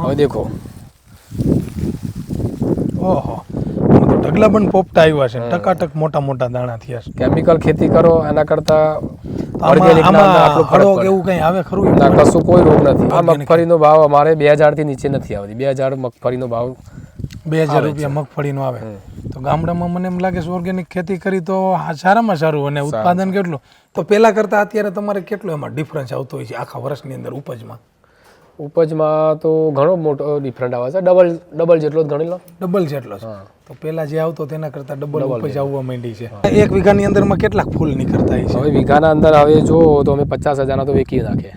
હવે દેખો, ઓહો, આમાં તો ઢગલા પણ પોપટા આવ્યા છે, ટકાટક મોટા મોટા દાણા થયા છે. કેમિકલ ખેતી કરો એના કરતા આમાં ઓર્ગેનિક આમાં હળો કે એવું કંઈ આવે ખરું? ના, કશું કોઈ રોગ નથી. આ મગફળીનો ભાવ અમારે 2000 થી નીચે નથી આવતી. 2000 મગફળીનો ભાવ 2000 રૂપિયા મગફળીનો આવે. તો ગામડામાં મને એમ લાગે છે ઓર્ગેનિક ખેતી કરી તો સારામાં સારું અને ઉત્પાદન કેટલું. તો પહેલા કરતા અત્યારે તમારે કેટલો એમાં ડિફરન્સ આવતો હોય છે આખા વર્ષની અંદર ઉપજમાં? ઉપજમાં તો ઘણો મોટો ડિફરન્ટ આવે છે. ડબલ જેટલો જ ગણી લો. ડબલ જેટલો છે. તો પહેલા જે આવતો તેના કરતા ડબલ ઉપજ આવવા માંડી છે. એક વીઘાની અંદરમાં કેટલાક ફૂલ નીકળતા હોય છે? હવે વીઘાના અંદર હવે જો તો અમે 50,000 તો વેચી નાખીએ.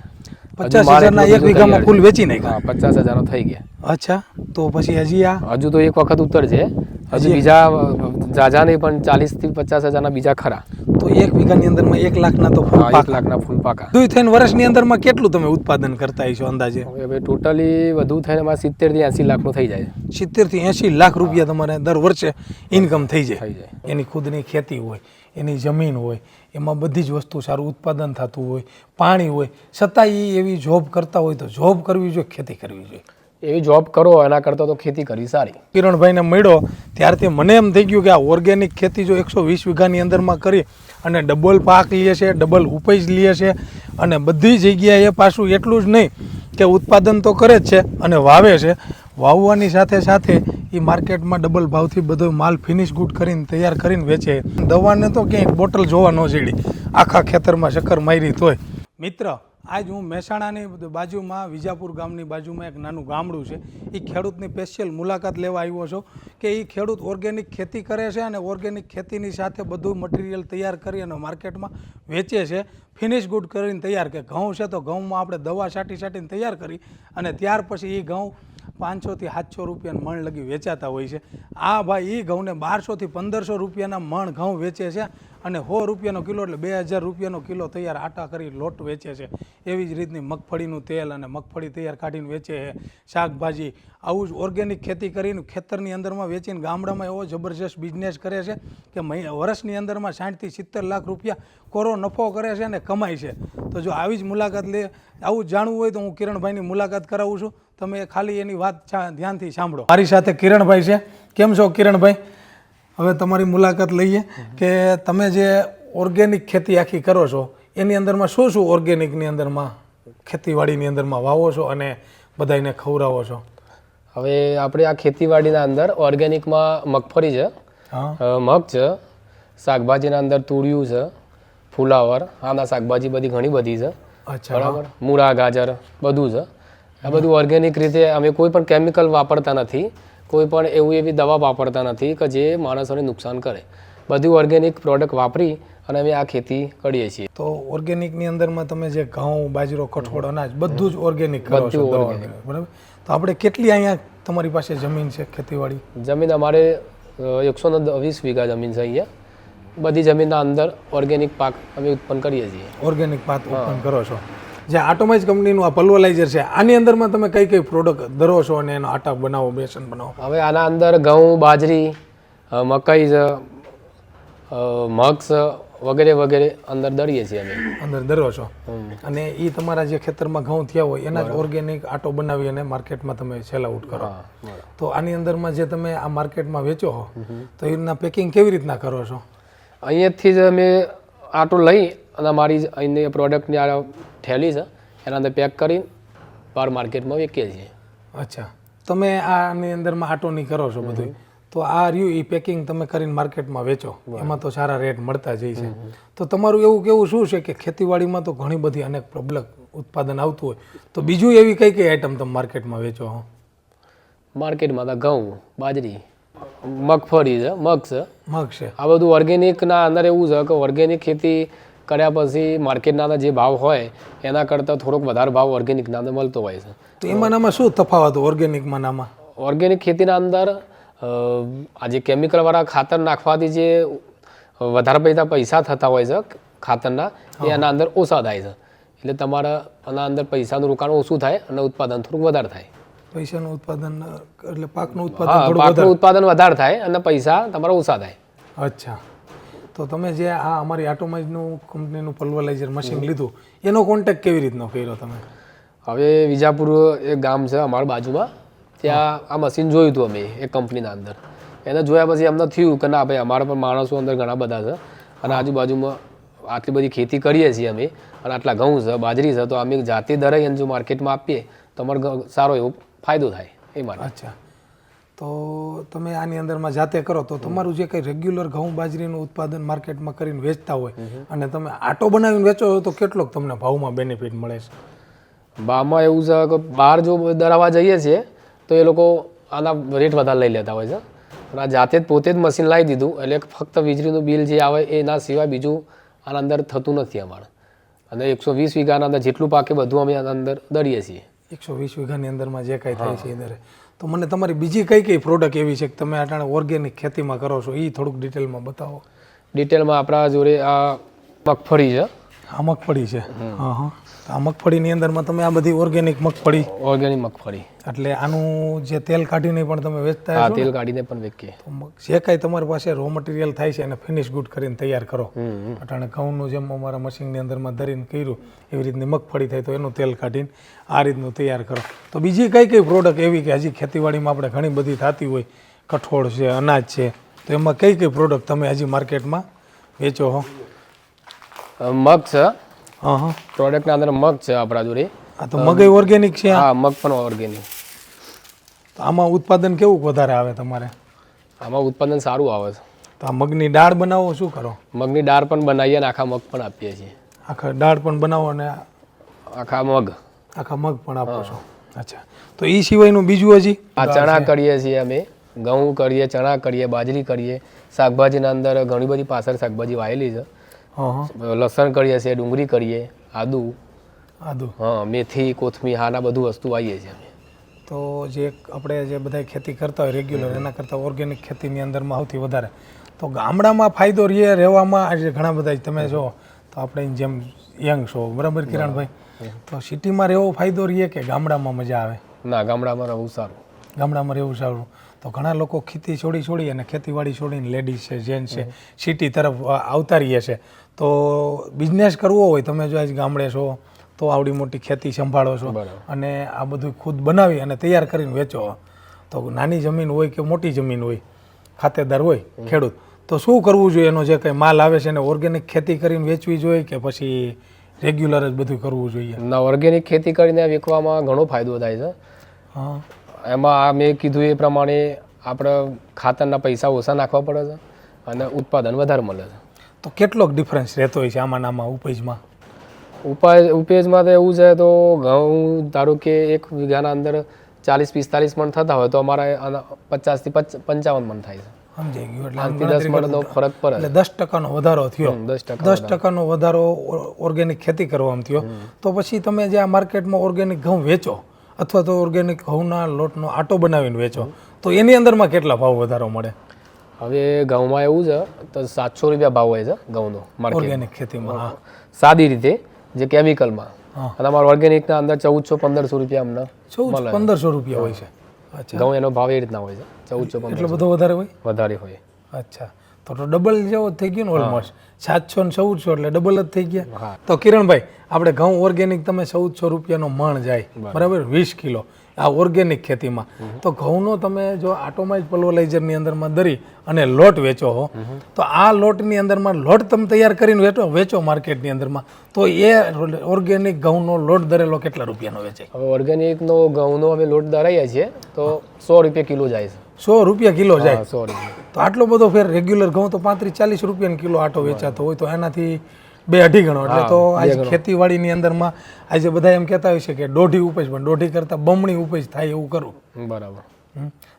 50,000 એક વીઘામાં ફૂલ વેચી નાખ્યા? 50,000 થઈ ગયા. અચ્છા, તો પછી હજુ તો એક વખત ઉત્તર છે. હજુ બીજા જાજા નહીં પણ 40 થી 50,000 બીજા ખરા. તો એક વીઘાની અંદરમાં 1 લાખના તો ફૂલ 1 લાખના ફૂલ પાકા. વધુ થઈને વર્ષની અંદરમાં કેટલું તમે ઉત્પાદન કરતા હશો અંદાજે? હવે ટોટલી વધુ થઈને અમારે 70 થી 80 લાખનું થઈ જાય. 70 થી 80 લાખ રૂપિયા તમારે દર વર્ષે ઇન્કમ થઈ જાય. એની ખુદની ખેતી હોય, એની જમીન હોય, એમાં બધી જ વસ્તુ સારું ઉત્પાદન થતું હોય, પાણી હોય, છતાં એ એવી જોબ કરતા હોય તો જોબ કરવી જોઈએ, ખેતી કરવી જોઈએ. એવી જોબ કરો એના કરતાં તો ખેતી કરવી સારી. કિરણભાઈને મળ્યો ત્યારથી મને એમ થઈ ગયું કે આ ઓર્ગેનિક ખેતી જો 120 વીઘાની અંદરમાં કરી અને ડબલ પાક લે છે, ડબલ ઉપજ લે છે અને બધી જગ્યાએ પાછું એટલું જ નહીં કે ઉત્પાદન તો કરે જ છે અને વાવે છે, વાવવાની સાથે સાથે એ માર્કેટમાં ડબલ ભાવથી બધો માલ ફિનિશ ગુડ કરીને તૈયાર કરીને વેચે. દવાને તો ક્યાંય બોટલ જોવા ન જડી, આખા ખેતરમાં શક્કર મારી તોય. મિત્ર, આજ હું મહેસાણાની બાજુમાં વિજાપુર ગામની બાજુમાં એક નાનું ગામડું છે, એ ખેડૂતની સ્પેશિયલ મુલાકાત લેવા આવ્યો છું કે એ ખેડૂત ઓર્ગેનિક ખેતી કરે છે અને ઓર્ગેનિક ખેતીની સાથે બધું મટીરિયલ તૈયાર કરી અને માર્કેટમાં વેચે છે, ફિનિશ ગુડ કરીને તૈયાર. કે ઘઉં છે તો ઘઉંમાં આપણે દવા છાંટીને તૈયાર કરી અને ત્યાર પછી એ ઘઉં 500 થી 700 રૂપિયાના મણ લગી વેચાતા હોય છે. આ ભાઈ એ ઘઉંને 1200 થી 1500 રૂપિયાના મણ ઘઉં વેચે છે અને 100 રૂપિયાનો કિલો એટલે 2000 રૂપિયાનો કિલો તૈયાર આટા કરી લોટ વેચે છે. એવી જ રીતની મગફળીનું તેલ અને મગફળી તૈયાર કાઢીને વેચે છે, શાકભાજી, આવું જ ઓર્ગેનિક ખેતી કરીને ખેતરની અંદરમાં વેચીને ગામડામાં એવો જબરજસ્ત બિઝનેસ કરે છે કે વર્ષની અંદરમાં 60 થી 70 લાખ રૂપિયા કોરો નફો કરે છે અને કમાય છે. તો જો આવી જ મુલાકાત લે, આવું જાણવું હોય તો હું કિરણભાઈની મુલાકાત કરાવું છું. તમે ખાલી એની વાત ધ્યાનથી સાંભળો. મારી સાથે કિરણભાઈ છે. કેમ છો કિરણભાઈ? હવે તમારી મુલાકાત લઈએ કે તમે જે ઓર્ગેનિક ખેતી આખી કરો છો એની અંદરમાં શું શું ઓર્ગેનિકની અંદરમાં ખેતીવાડીની અંદરમાં વાવો છો અને બધાને ખવડાવો છો? હવે આપણે આ ખેતીવાડીના અંદર ઓર્ગેનિકમાં મગફળી છે, મગ છે, શાકભાજીના અંદર તુરિયું છે, ફુલાવર, આના શાકભાજી બધી ઘણી બધી છે. બરાબર, મૂળા, ગાજર બધું છે. આ બધું ઓર્ગેનિક રીતે અમે કોઈ પણ કેમિકલ વાપરતા નથી, કોઈ પણ એવી દવા વાપરતા નથી કે જે માણસોને નુકસાન કરે. બધું ઓર્ગેનિક પ્રોડક્ટ વાપરી અને અમે આ ખેતી કરીએ છીએ. તો ઓર્ગેનિકની અંદરમાં તમે જે ઘઉં, બાજરો, કઠોળ, અનાજ બધું જ ઓર્ગેનિક કરો છો, બરાબર? તો આપણે કેટલી અહીંયા તમારી પાસે જમીન છે ખેતીવાડી? જમીન અમારે 120 વીઘા જમીન છે અહીંયા. બધી જમીનના અંદર ઓર્ગેનિક પાક અમે ઉત્પન્ન કરીએ છીએ. ઓર્ગેનિક પાક ઉત્પન્ન કરો છો. જે આટોમાઇઝ કંપનીનું આ પલ્વરાઇઝર છે, આની અંદરમાં તમે કઈ કઈ પ્રોડક્ટ ધરો છો અને એનો આટા બનાવો, બેસન બનાવો? હવે આના અંદર ઘઉં, બાજરી, મકાઈ છે, મગ છે, વગેરે વગેરે અંદર દરીએ છીએ અમે. અંદર દરો છો અને એ તમારા જે ખેતરમાં ઘઉં થયા હોય એના જ ઓર્ગેનિક આટો બનાવી અને માર્કેટમાં તમે સેલ આઉટ કરો. તો આની અંદરમાં જે તમે આ માર્કેટમાં વેચો હો તો એના પેકિંગ કેવી રીતના કરો છો? અહીંયાથી જ અમે આટો લઈ અને મારી અહીંની પ્રોડક્ટની આ થેલી છે એના અંદર પેક કરીને બહાર માર્કેટમાં વેચીએ છીએ. અચ્છા, તમે આની અંદરમાં આટો નહીં કરો છો બધું, તો આ રહ્યું એ પેકિંગ તમે કરીને માર્કેટમાં વેચો, એમાં તો સારા રેટ મળતા જાય છે. તો તમારું એવું કેવું શું છે કે ખેતીવાડીમાં તો ઘણી બધી અનેક પ્રબલક ઉત્પાદન આવતું હોય, તો બીજું એવી કઈ કઈ આઈટમ તમે માર્કેટમાં વેચો? માર્કેટમાં તો ઘઉં, બાજરી, મગફળી છે, મગ છે. આ બધું ઓર્ગેનિકના અંદર એવું છે કે ઓર્ગેનિક ખેતી કર્યા પછી માર્કેટના અંદર જે ભાવ હોય એના કરતાં થોડોક વધારે ભાવ ઓર્ગેનિકના અંદર મળતો હોય છે. તો એમાં શું તફાવત ઓર્ગેનિકમાં નામાં? ઓર્ગેનિક ખેતીના અંદર આ જે કેમિકલવાળા ખાતર નાખવાથી જે વધારે પૈસા થતા હોય છે ખાતરના, એ એના અંદર ઓછા થાય છે. એટલે તમારા આના અંદર પૈસાનું રોકાણ ઓછું થાય અને ઉત્પાદન થોડુંક વધારે થાય. પૈસાનું ઉત્પાદન એટલે પાકનું ઉત્પાદન વધારે થાય અને પૈસા તમારા ઓછા થાય. અચ્છા, તો તમે જે આ અમારી આટોમાઇઝનું કંપનીનું પલ્વરાઇઝર મશીન લીધું એનો કોન્ટેક્ટ કેવી રીતનો કર્યો તમે? હવે વિજાપુર એક ગામ છે અમારા બાજુમાં, ત્યાં આ મશીન જોયું હતું અમે એક કંપનીના અંદર. એને જોયા પછી અમને થયું કે ના ભાઈ અમારા પણ માણસો અંદર ઘણા બધા છે અને આજુબાજુમાં આટલી બધી ખેતી કરીએ છીએ અમે અને આટલા ઘઉં છે બાજરી છે તો અમે જાતે દરાઈ અને જો માર્કેટમાં આપીએ તો અમારો સારો એવો ફાયદો થાય એ માટે. અચ્છા, તો તમે આની અંદરમાં જાતે કરો તો તમારું જે કંઈ રેગ્યુલર ઘઉં બાજરીનું ઉત્પાદન માર્કેટમાં કરીને વેચતા હોય અને તમે આટો બનાવીને વેચો તો કેટલોક તમને ભાવમાં બેનિફિટ મળે છે? ભાવમાં એવું છે કે બહાર જો દરાવા જઈએ છીએ તો એ લોકો આના રેટ વધારે લઈ લેતા હોય છે અને આ જાતે જ પોતે જ મશીન લાવી દીધું એટલે ફક્ત વીજળીનું બિલ જે આવે એના સિવાય બીજું આના અંદર થતું નથી અમારે. અને 120 વીઘાના અંદર જેટલું પાકે બધું અમે આના અંદર દરીએ છીએ. 120 વીઘાની અંદરમાં જે કાંઈ થાય છે એ દરે. તો મને તમારી બીજી કઈ કઈ પ્રોડક્ટ એવી છે કે તમે અટાણે ઓર્ગેનિક ખેતીમાં કરો છો એ થોડુંક ડિટેલમાં બતાવો. ડિટેલમાં આપણા જોડે આ મગફળી છે. આ મગફળી છે. હા હા, આ મગફળીની અંદરમાં તમે આ બધી ઓર્ગેનિક મગફળી, ઓર્ગેનિક મગફળી, એટલે આનું જે તેલ કાઢીને પણ તમે વેચતા હા હશો? તેલ કાઢીને પણ વેચીએ. તો જે કાંઈ તમારી પાસે રો મટીરિયલ થાય છે એને ફિનિશ ગુડ કરીને તૈયાર કરો. અટાણે ઘઉંનું જેમ અમારા મશીનની અંદરમાં ધરીને કર્યું એવી રીતની મગફળી થાય તો એનું તેલ કાઢીને આ રીતનું તૈયાર કરો. તો બીજી કઈ કઈ પ્રોડક્ટ એવી કે હજી ખેતીવાડીમાં આપણે ઘણી બધી થતી હોય, કઠોળ છે, અનાજ છે, તો એમાં કઈ કઈ પ્રોડક્ટ તમે હજી માર્કેટમાં વેચો હો? મગ છે. હા હા, પ્રોડક્ટના અંદર મગ છે આપણા જોડે. આ તો મગઈ ઓર્ગેનિક છે? હા, મગ પણ ઓર્ગેનિક. તો આમાં ઉત્પાદન કેવું વધારે આવે તમારે? આમાં ઉત્પાદન સારું આવે છે. તો આ મગની દાળ બનાવો શું કરો? મગની દાળ પણ બનાવીએ અને આખા મગ પણ આપીએ છીએ. આખા દાળ પણ બનાવો અને આખા મગ પણ આપો છો? અચ્છા, તો એ સિવાયનું બીજું હજી? આ ચણા કરીએ છીએ અમે, ઘઉં કરીએ, ચણા કરીએ, બાજરી કરીએ, શાકભાજીના અંદર ઘણી બધી પાછળ શાકભાજી વાયેલી છે. લસણ કરીએ છીએ, ડુંગળી કરીએ, આદુ, હા, મેથી, કોથમીર, હાના બધું વસ્તુ વાવીએ છીએ અમે. તો જે આપણે જે બધા ખેતી કરતા હોય રેગ્યુલર એના કરતાં ઓર્ગેનિક ખેતીની અંદરમાં સૌથી વધારે તો ગામડામાં ફાયદો રહેવામાં આજે ઘણા બધા તમે જો તો આપણે જેમ યંગ છો બરાબર કિરણભાઈ, તો સિટીમાં રહેવો ફાયદો રહે કે ગામડામાં મજા આવે? ના, ગામડામાં રહેવું સારું. ગામડામાં રહેવું સારું. તો ઘણા લોકો ખેતી છોડી અને ખેતીવાડી છોડીને લેડીઝ છે, જેન્ટ્સ છે, સિટી તરફ આવતા રહીએ છે. તો બિઝનેસ કરવો હોય, તમે જો આજ ગામડે છો તો આવડી મોટી ખેતી સંભાળો છો અને આ બધું ખુદ બનાવી અને તૈયાર કરીને વેચો, તો નાની જમીન હોય કે મોટી જમીન હોય, ખાતેદાર હોય ખેડૂત, તો શું કરવું જોઈએ? એનો જે કંઈ માલ આવે છે એને ઓર્ગેનિક ખેતી કરીને વેચવી જોઈએ કે પછી રેગ્યુલર જ બધું કરવું જોઈએ? ના, ઓર્ગેનિક ખેતી કરીને વેચવામાં ઘણો ફાયદો થાય છે. હા, એમાં આ મેં કીધું એ પ્રમાણે આપણે ખાતરના પૈસા ઓછા નાખવા પડે છે અને ઉત્પાદન વધારે મળે છે. તો કેટલોક ડિફરન્સ રહેતો હોય છે આમાં આમાં ઉપજમાં? ઉપેજમાં તો એવું છે તો ઘઉં ધારો કે 1 વીઘાના અંદર 40-45 મણ થતા હોય તો અમારા 50 થી 55 મણ થાય છે. સમજાઈ ગયું. એટલે 10 મણનો ફરક પડે. એટલે 10%નો વધારો થયો. 10% વધારો ઓર્ગેનિક ખેતી કરવામાં થયો. તો પછી તમે જે આ માર્કેટમાં ઓર્ગેનિક ઘઉં વેચો અથવા તો ઓર્ગેનિક ઘઉંના લોટનો આટો બનાવીને વેચો તો એની અંદરમાં કેટલા ભાવ વધારો મળે? હવે ઘઉંમાં એવું છે તો 700 રૂપિયા ભાવ હોય છે ઘઉંનો ઓર્ગેનિક ખેતીમાં સાદી રીતે, જે કેમિકલમાં, અને અમારા ઓર્ગેનિકના અંદર 1400-1500 રૂપિયા અમને 1500 રૂપિયા હોય છે. અચ્છા, ઘઉં એનો ભાવ એ રીતના હોય છે 1400-1500. એટલો બધો વધારે હોય? વધારે હોય. અચ્છા, તો ડબલ જેવો થઈ ગયો ને ઓલમોસ્ટ. 700 ને 1400 એટલે ડબલ જ થઈ ગયા. તો કિરણભાઈ, આપણે ઘઉં ઓર્ગેનિક તમે 1400 રૂપિયાનો મણ જાય બરાબર 20 કિલો આ ઓર્ગેનિક ખેતીમાં, તો ઘઉંનો તમે જો આટોમાઇઝ પલ્વરાઇઝરની અંદરમાં દરી અને લોટ વેચો હો, તો આ લોટની અંદરમાં લોટ તમે તૈયાર કરીને વેચો માર્કેટની અંદરમાં, તો એ ઓર્ગેનિક ઘઉંનો લોટ દરેલો કેટલા રૂપિયાનો વેચે? હવે ઓર્ગેનિકનો ઘઉંનો અમે લોટ દરાઈએ છીએ તો 100 રૂપિયા કિલો જાય છે. 100 રૂપિયા કિલો જાય? 100 રૂપિયા. તો આટલો બધો ફેર. રેગ્યુલર ઘઉં તો 35-40 રૂપિયાનો કિલો આટો વેચાતો હોય તો એનાથી 2-2.5 ગણો. એટલે તો આજે ખેતીવાડીની અંદરમાં આજે બધા એમ કહેતા હોય છે કે 1.5 ઉપજ, પણ 1.5 કરતાં બમણી ઉપજ થાય એવું કરવું. બરાબર.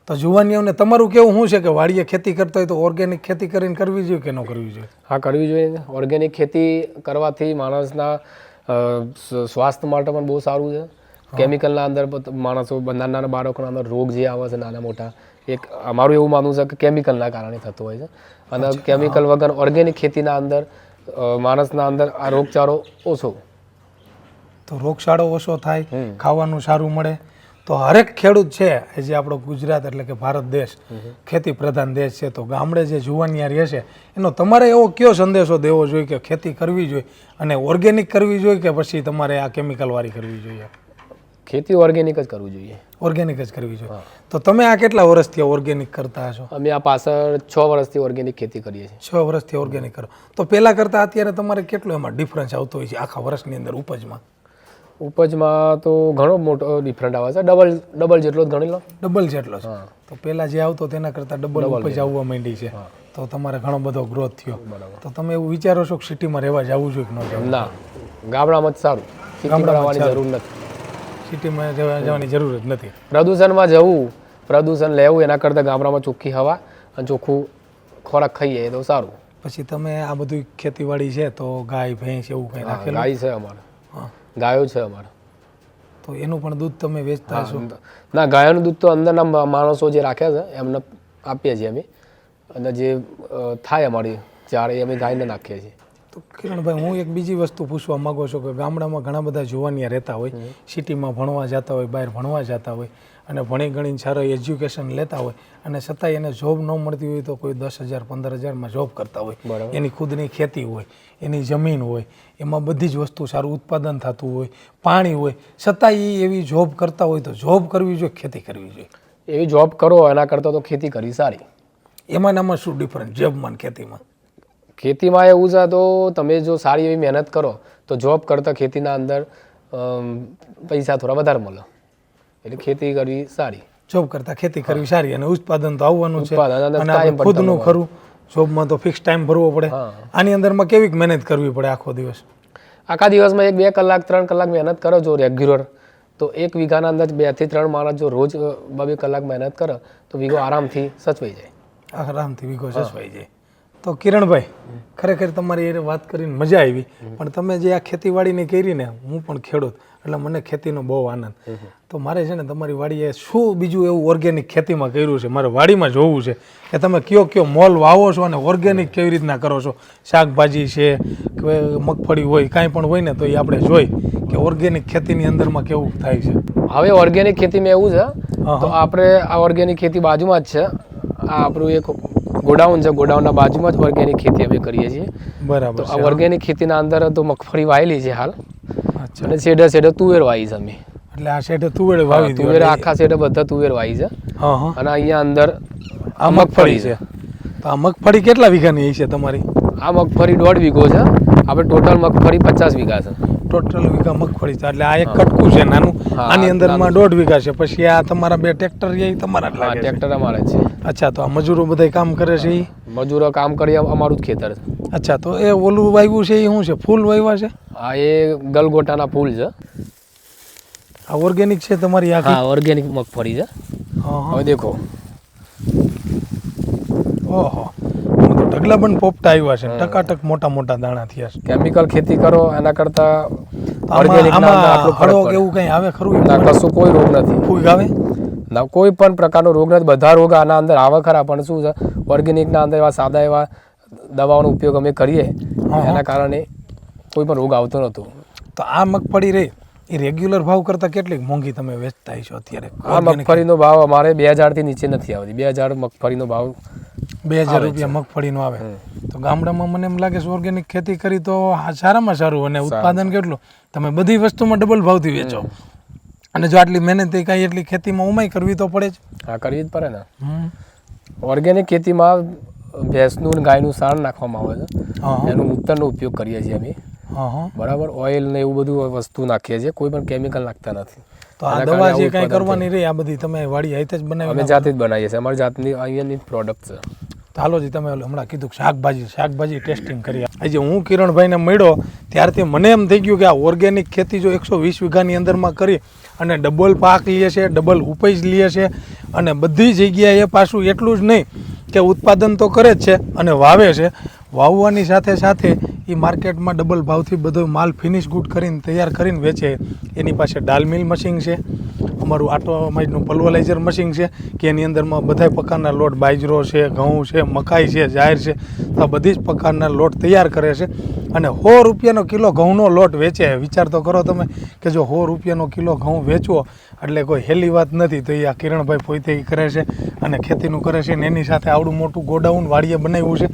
તો જુવાનીઓને તમારું કેવું શું છે કે વાડીએ ખેતી કરતા હોય તો ઓર્ગેનિક ખેતી કરીને કરવી જોઈએ કે ન કરવી જોઈએ? હા, કરવી જોઈએ. ઓર્ગેનિક ખેતી કરવાથી માણસના સ્વાસ્થ્ય માટે પણ બહુ સારું છે. કેમિકલના અંદર માણસો, નાના બાળકોના અંદર રોગ જે આવે છે નાના મોટા, એક અમારું એવું માનવું છે કે કેમિકલના કારણે થતો હોય છે. અને કેમિકલ વગર ઓર્ગેનિક ખેતીના અંદર માણસના અંદર આ રોગચાળો ઓછો. તો રોગચાળો ઓછો થાય, ખાવાનું સારું મળે. તો હરેક ખેડૂત છે જે આપણો ગુજરાત એટલે કે ભારત દેશ ખેતી પ્રધાન દેશ છે, તો ગામડે જે જુવાનિયા રહે છે એનો તમારે એવો કયો સંદેશો દેવો જોઈએ કે ખેતી કરવી જોઈએ અને ઓર્ગેનિક કરવી જોઈએ કે પછી તમારે આ કેમિકલ વાળી કરવી જોઈએ? ખેતી ઓર્ગેનિક જ કરવું જોઈએ. ઓર્ગેનિક જ કરવી જોઈએ. તો તમે આ કેટલા વર્ષથી ઓર્ગેનિક કરતા હશો? અમે આ પાછળ 6 વર્ષથી ઓર્ગેનિક ખેતી કરીએ છીએ. 6 વર્ષથી ઓર્ગેનિક કરો. તો પહેલા કરતા અત્યારે તમારે કેટલો એમાં ડિફરન્સ આવતો હોય છે આખા વર્ષની અંદર ઉપજમાં? ઉપજમાં તો ઘણો મોટો ડિફરન્ટ આવે છે, ડબલ જેટલો જ ગણી લો. ડબલ જેટલો છે. તો પહેલા જે આવતો તેના કરતા ડબલ ઉપજ આવવા માંડી છે. તો તમારે ઘણો બધો ગ્રોથ થયો. તો તમે એવું વિચારો છો કે સિટીમાં રહેવા જવું જોઈએ કે ન જવું? ના, ગામડામાં જ સારું. સિટીમાં રહેવાની જરૂર નથી. સિટીમાં રહેવા જવાની જરૂર જ નથી. પ્રદૂષણમાં જવું, પ્રદૂષણ લેવું એના કરતાં ગામડામાં ચોખ્ખી હવા અને ચોખ્ખું ખોરાક ખાઈએ તો સારું. પછી તમે આ બધું ખેતીવાડી છે તો ગાય ભેંસ એવું કંઈ રાખેલું? ગાય છે અમારે, ગાયો છે અમારે. તો એનું પણ દૂધ તમે વેચતા હશો? ના, ગાયોનું દૂધ તો અંદરના માણસો જે રાખે છે એમને આપીએ છીએ અમે, અને જે થાય અમારી ચાર એ અમે ગાયને નાખીએ છીએ. તો કિરણભાઈ, હું એક બીજી વસ્તુ પૂછવા માંગુ છું કે ગામડામાં ઘણા બધા જુવાનિયા રહેતા હોય, સિટીમાં ભણવા જતા હોય, બહાર ભણવા જતા હોય, અને ભણી ગણીને સારું એજ્યુકેશન લેતા હોય, અને છતાંય એને જોબ ન મળતી હોય તો કોઈ 10,000 15,000માં જોબ કરતા હોય. એની ખુદની ખેતી હોય, એની જમીન હોય, એમાં બધી જ વસ્તુ સારું ઉત્પાદન થતું હોય, પાણી હોય, છતાંય એ એવી જોબ કરતા હોય તો જોબ કરવી જોઈએ, ખેતી કરવી જોઈએ? એવી જોબ કરો એના કરતાં તો ખેતી કરવી સારી. એમાં નામાં શું ડિફરન્સ જોબમાં ખેતીમાં? ખેતીમાં એવું છે તો તમે જો સારી એવી મહેનત કરો તો જોબ કરતાં ખેતીના અંદર પૈસા થોડા વધારે મળે, એટલે ખેતી કરવી સારી. જોબ કરતાં ખેતી કરવી સારી, અને ઉત્પાદન તો આવવાનું છે, ઉત્પાદન અને અને ખુદનું ખરું. જોબમાં તો ફિક્સ ટાઈમ ભરવો પડે. આની અંદરમાં કેવી મહેનત કરવી પડે આખો દિવસ? આખા દિવસમાં 1-2 કલાક 3 કલાક મહેનત કરો જો રેગ્યુલર, તો 1 વીઘાના અંદર 2 થી 3 માણસ જો રોજ 2 કલાક મહેનત કરે તો વીઘો આરામથી સચવાઈ જાય. આરામથી વીઘો સચવાઈ જાય. તો કિરણભાઈ, ખરેખર તમારી એ વાત કરીને મજા આવી, પણ તમે જે આ ખેતીવાડીની કરી ને, હું પણ ખેડૂત એટલે મને ખેતીનો બહુ આનંદ. તો મારે છે ને તમારી વાડીએ શું બીજું એવું ઓર્ગેનિક ખેતીમાં કર્યું છે મારે વાડીમાં જોવું છે કે તમે કયો મોલ વાવો છો અને ઓર્ગેનિક કેવી રીતના કરો છો. શાકભાજી છે કે મગફળી હોય, કાંઈ પણ હોય ને તો એ આપણે જોઈ કે ઓર્ગેનિક ખેતીની અંદરમાં કેવું થાય છે. હવે ઓર્ગેનિક ખેતીમાં એવું છે તો આપણે આ ઓર્ગેનિક ખેતી બાજુમાં જ છે. આ આપણું એક ગોડાઉન છે, ગોડાઉનના બાજુમાં જ ઓર્ગેનિક ખેતી અમે કરીએ છીએ. બરાબર. તો આ ઓર્ગેનિક ખેતીના અંદર તો મગફળી વાવેલી છે હાલ, અને શેડે તુવેર વાવી છે અમે. એટલે આ શેડે તુવેર વાવી? તુવેર આખા શેડે બધા તુવેર વાવી છે. અને અહીંયા અંદર આ મગફળી છે. તો આ મગફળી કેટલા વીઘાની છે તમારી? આ મગફળી 1.5 વીઘો છે. આપણે ટોટલ મગફળી 50 વીઘા છે. ટોટલ વીઘા મગફળી છે, એટલે આ એક કટકું છે નાનું, આની અંદરમાં 1.5 વીઘા છે. પછી આ તમારા 2 ટ્રેક્ટર એ તમારા જ લાગે? ટ્રેક્ટર અમારા જ છે. અચ્છા, તો આ મજૂરો બધા કામ કરે છે? એ મજૂરો કામ કરી અમારું જ ખેતર છે. અચ્છા, તો એ ઓલું વાવ્યું છે એ શું છે? ફૂલ વાવ્યા છે? આ એ ગલગોટાના ફૂલ છે. આ ઓર્ગેનિક છે તમારી આખી? હા, ઓર્ગેનિક મગફળી છે. હવે દેખો, ઓહો, તો ઢગલા પણ પોપટા આવ્યા છે, ટકાટક મોટા મોટા દાણા થયા છે. કેમિકલ ખેતી કરો એના કરતા ઓર્ગેનિક એવું કઈ આવે ખરું? કશું કોઈ રોગ નથી. ફૂગ આવે ના, કોઈ પણ પ્રકારનો રોગ નથી. બધા રોગ આના અંદર આવે ખરા, પણ શું છે ઓર્ગેનિકના અંદર એવા સાદા એવા દવાઓનો ઉપયોગ અમે કરીએ એના કારણે કોઈ પણ રોગ આવતો નહોતો. તો આ મગફળી રહી એ રેગ્યુલર ભાવ કરતાં કેટલી મોંઘી તમે વેચતા છો અત્યારે? આ મગફળીનો ભાવ અમારે 2000 થી નીચે નથી આવતી. 2000 મગફળીનો ભાવ 2000 રૂપિયા મગફળીનો આવે. તો ગામડામાં મને એમ લાગે છે ઓર્ગેનિક ખેતી કરી તો સારામાં સારું, અને ઉત્પાદન કેટલું, તમે બધી વસ્તુમાં ડબલ ભાવથી વેચો. અને જો આટલી મહેનત કાંઈ એટલી ખેતીમાં ઉમાઈ કરવી તો પડે જ. હા, કરવી જ પડે ને. ઓર્ગેનિક ખેતીમાં ભેંસનું ગાયનું સાણ નાખવામાં આવે છે, એનું મૂત્રનો ઉપયોગ કરીએ છીએ અમે. બરાબર. ઓઇલ ને એવું બધું વસ્તુ નાખીએ છીએ, કોઈ પણ કેમિકલ નાખતા નથી. તો આ દવા જે કાંઈ કરવાની રહી આ બધી તમે વાડી હાથે જ બનાવી? અમે જાતે જ બનાવીએ છીએ, અમારી જાતની અહીંયાની પ્રોડક્ટ છે. ચાલો જી, તમે હમણાં કીધું શાકભાજી ટેસ્ટિંગ કરી. આજે હું કિરણભાઈને મળ્યો ત્યારથી મને એમ થઈ ગયું કે આ ઓર્ગેનિક ખેતી જો 120 વીઘાની અંદરમાં કરી અને ડબલ પાક લે છે, ડબલ ઉપજ લે છે, અને બધી જગ્યાએ પાછું એટલું જ નહીં કે ઉત્પાદન તો કરે જ છે અને વાવે છે. વાવવાની સાથે સાથે એ માર્કેટમાં ડબલ ભાવથી બધો માલ ફિનિશ ગુડ કરીને તૈયાર કરીને વેચે. એની પાસે ડાલ મિલ મશીન છે, અમારું આટોમાઇઝનું પલ્વરાઇઝર મશીન છે કે એની અંદરમાં બધા પ્રકારના લોટ, બાજરો છે, ઘઉં છે, મકાઈ છે, જાહેર છે, તો બધી જ પ્રકારના લોટ તૈયાર કરે છે. અને 100 રૂપિયાનો કિલો ઘઉંનો લોટ વેચે. વિચાર તો કરો તમે કે જો 100 રૂપિયાનો કિલો ઘઉં વેચવો એટલે કોઈ હેલી વાત નથી. તો એ આ કિરણભાઈ પોતે કરે છે અને ખેતીનું કરે છે, ને એની સાથે આવડું મોટું ગોડાઉન વાડીએ બનાવ્યું છે.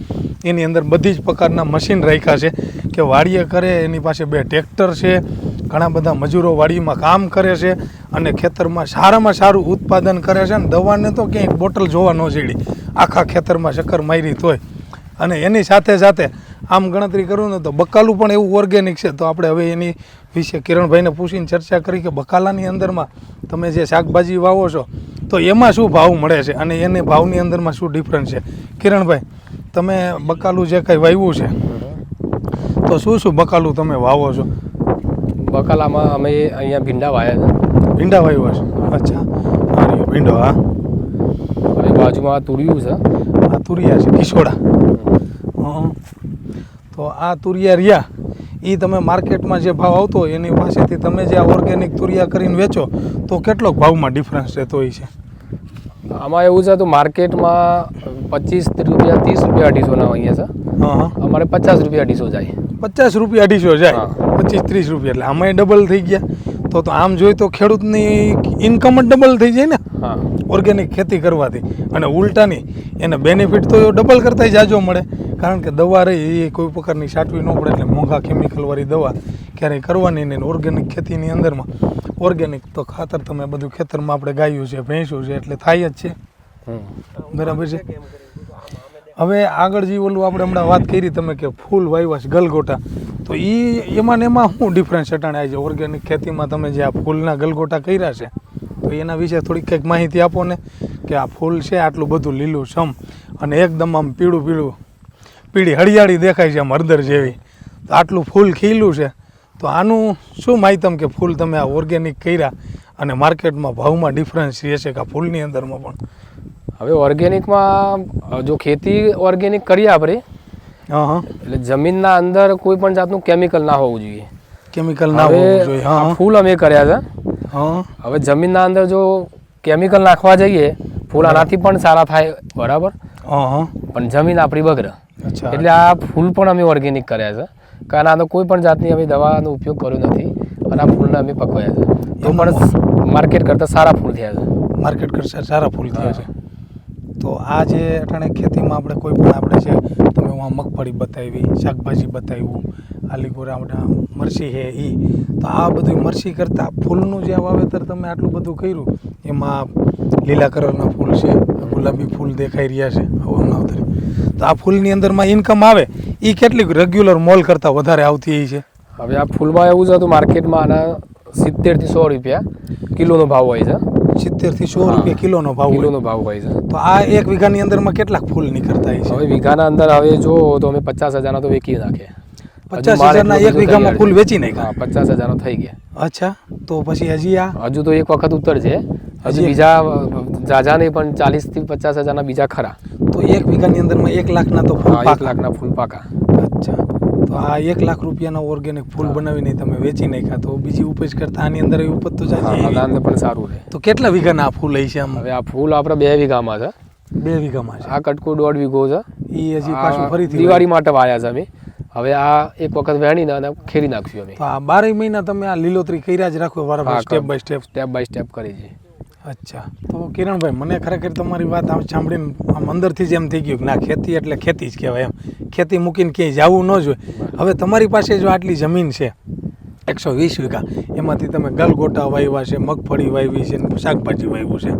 એની અંદર બધી જ પ્રકારના મશીન રાખ્યા છે કે વાડીએ કરે. એની પાસે 2 ટ્રેક્ટર છે, ઘણા બધા મજૂરો વાડીમાં કામ કરે છે અને ખેતરમાં સારામાં સારું ઉત્પાદન કરે છે. અને દવાને તો ક્યાંય બોટલ જોવા ન જડી, આખા ખેતરમાં શક્કર મારી તોય. અને એની સાથે સાથે આમ ગણતરી કરું ને તો બકાલું પણ એવું ઓર્ગેનિક છે. તો આપણે હવે એની વિશે કિરણભાઈને પૂછીને ચર્ચા કરી કે બકાલાની અંદરમાં તમે જે શાકભાજી વાવો છો તો એમાં શું ભાવ મળે છે અને એને ભાવની અંદરમાં શું ડિફરન્સ છે. કિરણભાઈ, તમે બકાલું જે કંઈ વાવ્યું છે તો શું બકાલું તમે વાવો છો? બકાલામાં અમે અહીંયા ભીંડા વાયા છે. ભીંડા વાવ્યા છે? અચ્છા, આ રહ્યો ભીંડો. હા, અને બાજુમાં તુરિયું છે. આ તુરિયા છે, કિશોડા. તો આ તુરિયા રહ્યા એ તમે માર્કેટમાં જે ભાવ આવતો હોય એની પાસેથી તમે જે આ ઓર્ગેનિક તુરિયા કરીને વેચો તો કેટલોક ભાવમાં ડિફરન્સ રહેતો હોય છે? આમાં એવું છે તો માર્કેટમાં 25 રૂપિયા 30 રૂપિયા અઢીસોના અહીંયા છે. હા, અમારે 50 રૂપિયા અઢીસો જાય. 50 રૂપિયા અઢીસો જાય, 25-30 રૂપિયા, એટલે આમાંય ડબલ થઈ ગયા. તો આમ જોઈએ તો ખેડૂતની ઇન્કમ જ ડબલ થઈ જાય ને હા, ઓર્ગેનિક ખેતી કરવાથી. અને ઉલટાની એને બેનિફિટ તો ડબલ કરતાં જાજો મળે, કારણ કે દવા રહી એ કોઈ પ્રકારની છાંટવી ન પડે. એટલે મોંઘા કેમિકલવાળી દવા ક્યારેય કરવાની નહીં. ઓર્ગેનિક ખેતીની અંદરમાં ઓર્ગેનિક તો ખાતર તમે બધું ખેતરમાં આપણે ગાયું છે, ભેંસું છે, એટલે થાય જ છે. બરાબર છે. હવે આગળ જે ઓલું આપણે હમણાં વાત કરી તમે કે ફૂલ વાવ્યા છે ગલગોટા, તો એમાં ને એમાં શું ડિફરન્સ અટાણે આવી છે ઓર્ગેનિક ખેતીમાં? તમે જે આ ફૂલના ગલગોટા કર્યા છે તો એના વિશે થોડીક કંઈક માહિતી આપો ને, કે આ ફૂલ છે આટલું બધું લીલું છમ અને એકદમ આમ પીળી હરિયાળી દેખાય છે, આમ હળદર જેવી, તો આટલું ફૂલ ખીલું છે, તો આનું શું માહિતમ કે ફૂલ તમે આ ઓર્ગેનિક કર્યા અને માર્કેટમાં ભાવમાં ડિફરન્સ રહેશે કે આ ફૂલની અંદરમાં પણ? હવે ઓર્ગેનિકમાં જો ખેતી ઓર્ગેનિક કરીએ આપણે, એટલે જમીનના અંદર કોઈ પણ જાતનું કેમિકલ ના હોવું જોઈએ. કેમિકલ ના હોવું જોઈએ. હા, ફૂલ અમે કર્યા છે. હવે જમીનના અંદર જો કેમિકલ નાખવા જઈએ, ફૂલ આનાથી પણ સારા થાય, બરાબર, પણ જમીન આપણી બગડે. એટલે આ ફૂલ પણ અમે ઓર્ગેનિક કર્યા છે, કારણ આનો કોઈ પણ જાતની અમે દવાનો ઉપયોગ કર્યો નથી અને આ ફૂલને અમે પકવાયા છે. તો પણ માર્કેટ કરતાં સારા ફૂલ થયા છે. માર્કેટ કરતાં સારા ફૂલ થયા છે. તો આ જે અટાણે ખેતીમાં આપણે કોઈ પણ આપણે છે, તમે આ મગફળી બતાવી, શાકભાજી બતાવ્યું, આલીગોરા આપણે મરચી છે એ, તો આ બધું મરચી કરતાં ફૂલનું જે વાવેતર તમે આટલું બધું કર્યું, એમાં લીલા કલરના ફૂલ છે, ગુલાબી ફૂલ દેખાઈ રહ્યા છે અવનવતરી, તો આ ફૂલની અંદરમાં ઇન્કમ આવે એ કેટલી રેગ્યુલર મોલ કરતાં વધારે આવતી છે? હવે આ ફૂલમાં એવું છે તો માર્કેટમાં આના 70 થી 100 રૂપિયા કિલોનો ભાવ હોય છે. 70 થી 100 રૂપિયા કિલોનો ભાવ હોય છે. તો આ એક વીઘાની અંદરમાં કેટલાક ફૂલ નીકળતા હોય છે? હવે વીઘાના અંદર હવે જો તો અમે 50,000 તો વેચી નાખે. 50,000 એક વીઘામાં ફૂલ વેચી નાખ્યા? 50,000 થઈ ગયા. અચ્છા, તો પછી હજુ તો એક વખત ઉત્તર છે, હજુ બીજા જાજા નહીં પણ 40 થી 50,000 બીજા ખરા. તો એક વીઘાની અંદરમાં 1 લાખના તો ફૂલ 1 લાખના ફૂલ પાકા. અચ્છા, તો આ 1 લાખ રૂપિયાના ઓર્ગેનિક ફૂલ બનાવીને તમે વેચી નાખ્યા, તો બીજી ઉપજ કરતા આની અંદર ઉપજ તો જાય પણ સારું રહે. તો કેટલા વીઘાના આ ફૂલ છે? હવે આ ફૂલ આપણે 2 વીઘામાં છે. 2 વીઘામાં છે. આ કટકો 1.5 વીઘો છે. એ હજી પાછું ફરીથી દિવાળી માટે વાયા છે અમે. હવે આ એક વખત વેણીને અને ખેરી નાખ્યું અમે. તો આ 12 મહિના તમે આ લીલોતરી કર્યા જ રાખો બરાબર, સ્ટેપ બાય સ્ટેપ કરી છે. અચ્છા, તો કિરણભાઈ મને ખરેખર તમારી વાત આમ સાંભળીને આમ અંદરથી જ એમ થઈ ગયું કે ના, ખેતી એટલે ખેતી જ કહેવાય એમ. ખેતી મૂકીને ક્યાંય જવું ન જોઈએ. હવે તમારી પાસે જો આટલી જમીન છે 120 વીઘા, એમાંથી તમે ગલગોટા વાવ્યા છે, મગફળી વાવી છે, શાકભાજી વાવ્યું છે,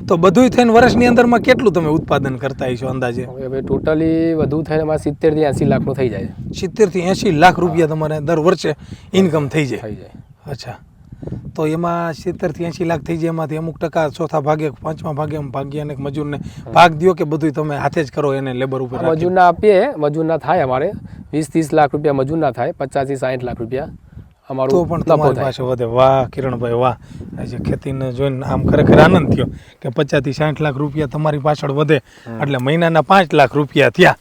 તો બધું થઈને વર્ષની અંદરમાં કેટલું તમે ઉત્પાદન કરતા હશો અંદાજે? હવે ટોટલી વધુ થઈને અમારે 70 થી 80 લાખનું થઈ જાય. 70 થી 80 લાખ રૂપિયા તમારે દર વર્ષે ઇન્કમ થઈ જાય. અચ્છા, તો એમાં 70 થી 80 લાખ થઈ જાય, એમાંથી અમુક ટકા ચોથા ભાગે, પાંચમા ભાગે અને મજૂરને ભાગ દો કે બધું તમે હાથે જ કરો? એને લેબર ઉપર મજૂરના આપીએ, મજૂરના થાય અમારે 20-30 લાખ રૂપિયા મજૂરના થાય, 50 થી 60 લાખ રૂપિયા અમારું. તો પણ તમારી પાસે વધે. વાહ કિરણભાઈ વાહ, આજે ખેતીને જોઈને આમ ખરેખર આનંદ થયો કે 50 થી 60 લાખ રૂપિયા તમારી પાછળ વધે, એટલે મહિનાના 5 લાખ રૂપિયા થયા.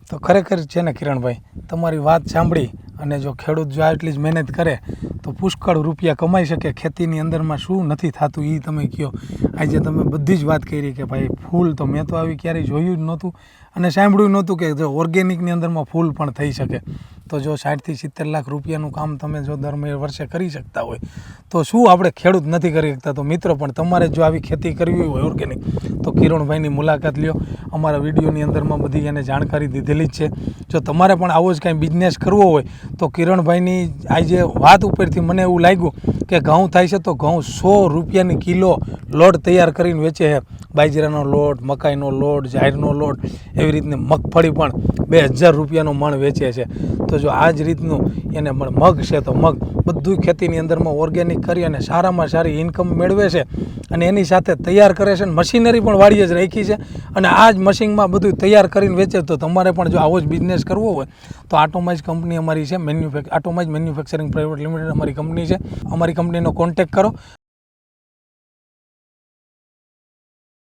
તો ખરેખર છે ને કિરણભાઈ, તમારી વાત સાંભળી અને જો ખેડૂત જો આટલી જ મહેનત કરે તો પુષ્કળ રૂપિયા કમાઈ શકે. ખેતીની અંદરમાં શું નથી થતું એ તમે કહો. આજે તમે બધી જ વાત કરી કે ભાઈ ફૂલ તો મેં તો આવી ક્યારેય જોયું જ નહોતું અને સાંભળ્યું નહોતું કે જો ઓર્ગેનિકની અંદરમાં ફૂલ પણ થઈ શકે. તો જો 60 થી 70 લાખ રૂપિયાનું કામ તમે જો દર વર્ષે કરી શકતા હોય તો શું આપણે ખેડૂત નથી કરી શકતા? તો મિત્રો પણ તમારે જો આવી ખેતી કરવી હોય ઓર્ગેનિક તો કિરણભાઈની મુલાકાત લ્યો. અમારા વિડીયોની અંદરમાં બધી એને જાણકારી દીધેલી જ છે. જો તમારે પણ આવો જ કાંઈ બિઝનેસ કરવો હોય તો કિરણભાઈની આજે વાત ઉપરથી મને એવું લાગ્યું કે ઘઉં થાય છે તો ઘઉં 100 રૂપિયાની કિલો લોટ તૈયાર કરીને વેચે છે. બાજરાનો લોટ, મકાઈનો લોટ, જાહેરનો લોટ, એવી રીતની મગફળી પણ 2000 રૂપિયાનો મણ વેચે છે. તો જો આ જ રીતનું એને મગ છે તો મગ બધું ખેતીની અંદરમાં ઓર્ગેનિક કરી અને સારામાં સારી ઇન્કમ મેળવે છે અને એની સાથે તૈયાર કરે છે અને મશીનરી પણ વાડીએ જ રાખી છે અને આ જ મશીનમાં બધું તૈયાર કરીને વેચે. તો તમારે પણ જો આવો જ બિઝનેસ કરવો હોય તો આટોમાઇઝ કંપની અમારી છે, આટોમાઇઝ મેન્યુફેક્ચરિંગ પ્રાઇવેટ લિમિટેડ અમારી કંપની છે. અમારી કંપનીનો કોન્ટેક્ટ કરો